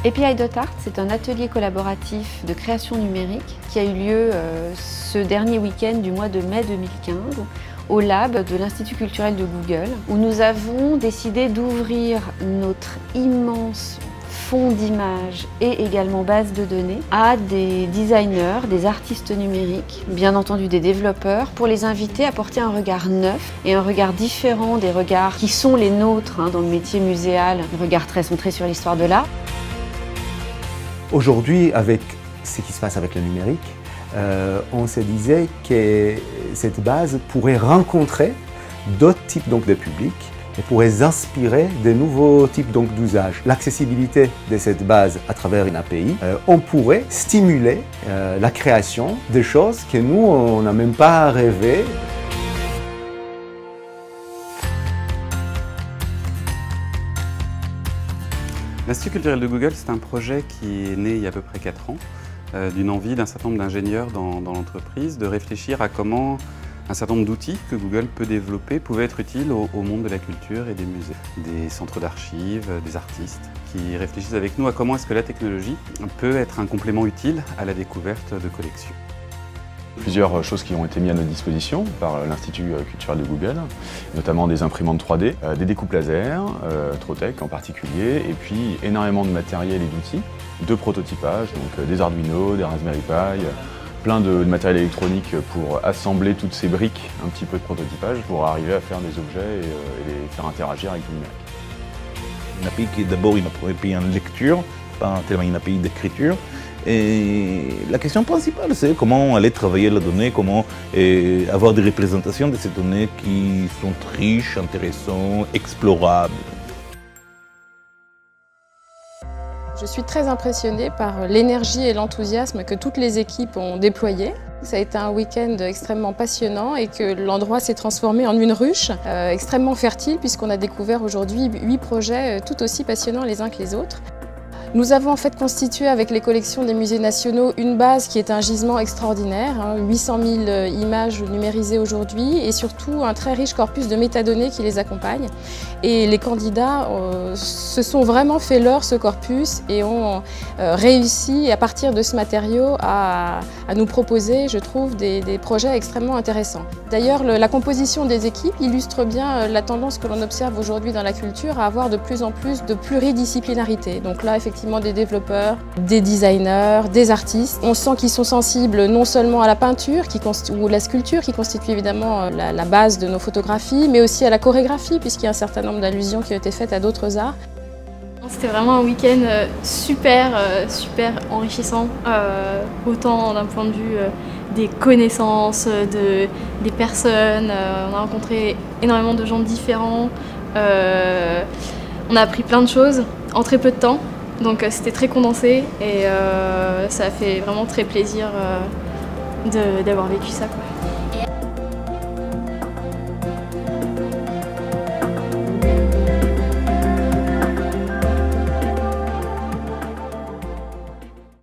API.art, c'est un atelier collaboratif de création numérique qui a eu lieu ce dernier week-end du mois de mai 2015 au lab de l'Institut culturel de Google, où nous avons décidé d'ouvrir notre immense fonds d'images et également base de données à des designers, des artistes numériques, bien entendu des développeurs, pour les inviter à porter un regard neuf et un regard différent des regards qui sont les nôtres dans le métier muséal, un regard très centré sur l'histoire de l'art. Aujourd'hui, avec ce qui se passe avec le numérique, on se disait que cette base pourrait rencontrer d'autres types de publics et pourrait inspirer de nouveaux types d'usages. L'accessibilité de cette base à travers une API, on pourrait stimuler la création de choses que nous, on n'a même pas rêvé. L'Institut culturel de Google, c'est un projet qui est né il y a à peu près 4 ans, d'une envie d'un certain nombre d'ingénieurs dans l'entreprise de réfléchir à comment un certain nombre d'outils que Google peut développer pouvaient être utiles au monde de la culture et des musées, des centres d'archives, des artistes, qui réfléchissent avec nous à comment est-ce que la technologie peut être un complément utile à la découverte de collections. Plusieurs choses qui ont été mises à notre disposition par l'Institut culturel de Google, notamment des imprimantes 3D, des découpes laser, Trotec en particulier, et puis énormément de matériel et d'outils, de prototypage, donc des Arduino, des Raspberry Pi, plein de matériel électronique pour assembler toutes ces briques, un petit peu de prototypage, pour arriver à faire des objets et les faire interagir avec le numérique. Une API qui est d'abord une API en lecture, pas tellement une API d'écriture. Et la question principale, c'est comment aller travailler la donnée, comment avoir des représentations de ces données qui sont riches, intéressantes, explorables. Je suis très impressionnée par l'énergie et l'enthousiasme que toutes les équipes ont déployé. Ça a été un week-end extrêmement passionnant et que l'endroit s'est transformé en une ruche extrêmement fertile puisqu'on a découvert aujourd'hui 8 projets tout aussi passionnants les uns que les autres. Nous avons en fait constitué avec les collections des musées nationaux une base qui est un gisement extraordinaire, 800 000 images numérisées aujourd'hui et surtout un très riche corpus de métadonnées qui les accompagne. Et les candidats se sont vraiment fait leur ce corpus et ont réussi à partir de ce matériau à nous proposer, je trouve, des projets extrêmement intéressants. D'ailleurs, la composition des équipes illustre bien la tendance que l'on observe aujourd'hui dans la culture à avoir de plus en plus de pluridisciplinarité. Donc là, effectivement, des développeurs, des designers, des artistes. On sent qu'ils sont sensibles non seulement à la peinture ou la sculpture qui constitue évidemment la base de nos photographies, mais aussi à la chorégraphie puisqu'il y a un certain nombre d'allusions qui ont été faites à d'autres arts. C'était vraiment un week-end super enrichissant, autant d'un point de vue des connaissances, des personnes. On a rencontré énormément de gens différents. On a appris plein de choses en très peu de temps. Donc c'était très condensé et ça a fait vraiment très plaisir d'avoir vécu ça, quoi.